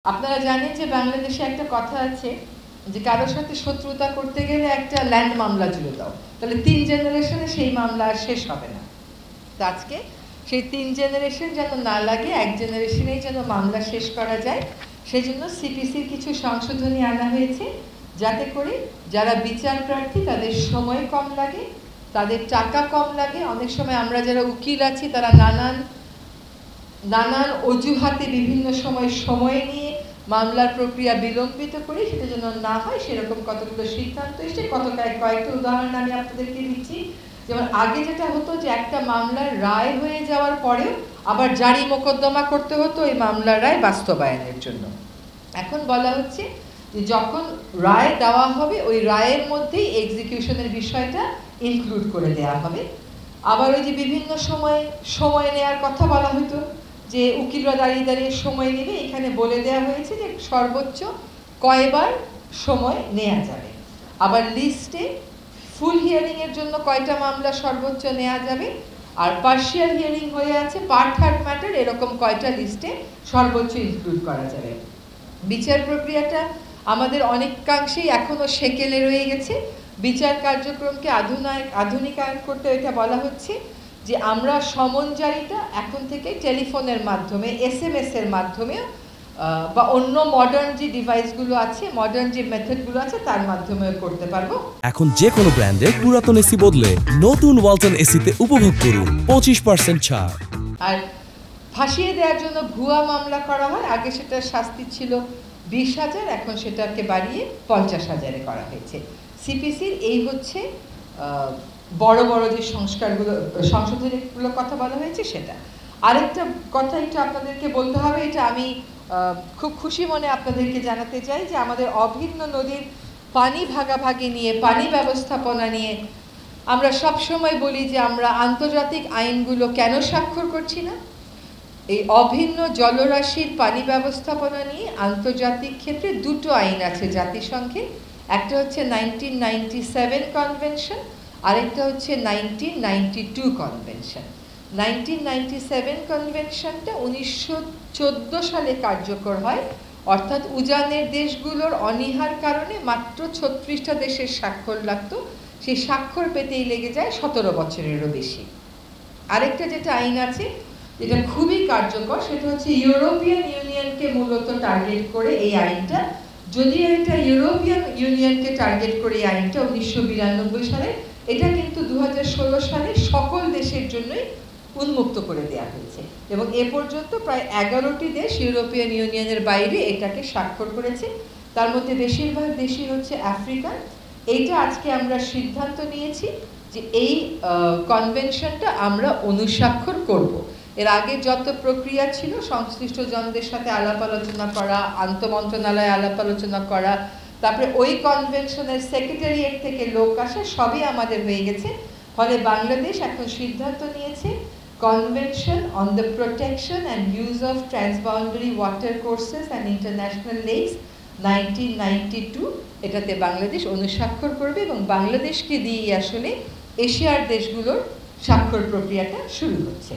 আপনারা জানেন যে বাংলাদেশে একটা কথা আছে যে কারোর সাথে শত্রুতা করতে গেলে একটা ল্যান্ড মামলা জুড়ে দাও, তাহলে 3 জেনারেশনে সেই মামলা আর শেষ হবে না। তো আজকে সেই 3 জেনারেশন যেন না লাগে, এক জেনারেশনেই যেন মামলা শেষ করা যায়, সেই জন্য সিপিসির কিছু সংশোধনী আনা হয়েছে, যাতে করে যারা বিচার প্রার্থী তাদের সময় কম লাগে, তাদের টাকা কম লাগে। অনেক সময় আমরা যারা উকিল আছি তারা নানান অজুহাতে বিভিন্ন সময় নিয়ে মামলার প্রক্রিয়া বিলম্বিত করি, সেটা যেন না হয় সেরকম কতগুলো সিদ্ধান্ত এসে কয়েকটা উদাহরণ আমি আপনাদেরকে দিচ্ছি। যেমন আগে যেটা হতো যে একটা মামলার রায় হয়ে যাওয়ার পরেও আবার জারি মোকদ্দমা করতে হতো ওই মামলার রায় বাস্তবায়নের জন্য। এখন বলা হচ্ছে যে যখন রায় দেওয়া হবে ওই রায়ের মধ্যেই এক্সিকিউশনের বিষয়টা ইনক্লুড করে দেওয়া হবে। আবার ওই যে বিভিন্ন সময় নেওয়ার কথা বলা হতো যে উকিলরা দাঁড়িয়ে সময় নেবে, এখানে বলে দেওয়া হয়েছে যে সর্বোচ্চ কয়বার সময় নেওয়া যাবে। আবার লিস্টে ফুল হিয়ারিংয়ের জন্য কয়টা মামলা সর্বোচ্চ নেওয়া যাবে, আর পার্শিয়াল হিয়ারিং হয়ে আছে পার্ট হার্ট ম্যাটার, এরকম কয়টা লিস্টে সর্বোচ্চ ইনক্লুড করা যাবে। বিচার প্রক্রিয়াটা আমাদের অনেকাংশেই এখনও সেকেলে রয়ে গেছে। বিচার কার্যক্রমকে আধুনিকায়ন করতে এটা বলা হচ্ছে যে আমরা সমনজারিটা এখন থেকে টেলিফোনের মাধ্যমে, SMS এর মাধ্যমে বা অন্য মডার্ন যে ডিভাইসগুলো আছে, মডার্ন যে মেথডগুলো আছে তার মাধ্যমে করতে পারবো। এখন যে কোনো ব্র্যান্ডের পুরাতন এসি বদলে নতুন ওয়ালটন এসিতে উপভোগ করুন 25% ছাড়। আর ফাঁসিয়ে দেওয়ার জন্য ভুয়া মামলা করা হয়, আগে সেটা শাস্তি ছিল 20,000, এখন সেটাকে বাড়িয়ে 50,000-এ করা হয়েছে। সিপিসির এই হচ্ছে বড় যে সংশোধনীগুলোর কথা বলা হয়েছে সেটা। আরেকটা কথা একটু আপনাদেরকে বলতে হবে, এটা আমি খুব খুশি মনে আপনাদেরকে জানাতে চাই যে আমাদের অভিন্ন নদীর পানি ভাগাভাগি নিয়ে, পানি ব্যবস্থাপনা নিয়ে আমরা সব সময় বলি যে আমরা আন্তর্জাতিক আইনগুলো কেন স্বাক্ষর করছি না। এই অভিন্ন জলরাশির পানি ব্যবস্থাপনা নিয়ে আন্তর্জাতিক ক্ষেত্রে দুটো আইন আছে জাতিসংঘে, একটা হচ্ছে 1997 কনভেনশন, আরেকটা হচ্ছে 1992 কনভেনশন। 1997 কনভেনশনটা 1914 সালে কার্যকর হয়, অর্থাৎ উজানের দেশগুলোর অনীহার কারণে মাত্র 36টা দেশের স্বাক্ষর লাগতো, সেই স্বাক্ষর পেতেই লেগে যায় 17 বছরেরও বেশি। আরেকটা যেটা আইন আছে যেটা খুবই কার্যকর, সেটা হচ্ছে ইউরোপিয়ান ইউনিয়নকে মূলত টার্গেট করে এই আইনটা। যদিও এটা ইউরোপিয়ান ইউনিয়নকে টার্গেট করে এই আইনটা 1992 সালে, এটা কিন্তু 2016 সালে সকল দেশের জন্যই উন্মুক্ত করে দেওয়া হয়েছে এবং এ পর্যন্ত প্রায় 11টি দেশ ইউরোপিয়ান ইউনিয়নের বাইরে এটাকে স্বাক্ষর করেছে। তার মধ্যে বেশিরভাগ দেশই হচ্ছে আফ্রিকান। এইটা আজকে আমরা সিদ্ধান্ত নিয়েছি যে এই কনভেনশনটা আমরা অনুস্বাক্ষর করব। এর আগে যত প্রক্রিয়া ছিল সংশ্লিষ্ট জনদের সাথে আলাপ আলোচনা করা, আন্তঃমন্ত্রণালয়ে আলাপ আলোচনা করা, তারপরে ওই কনভেনশনের সেক্রেটারিয়েট থেকে লোক আসা, সবই আমাদের হয়ে গেছে। ফলে বাংলাদেশ এখন সিদ্ধান্ত নিয়েছে convention on the protection and use of transboundary water courses and international lakes 1992, এটাতে বাংলাদেশ অনুস্বাক্ষর করবে এবং বাংলাদেশকে দিয়েই আসলে এশিয়ার দেশগুলোর স্বাক্ষর প্রক্রিয়াটা শুরু হচ্ছে।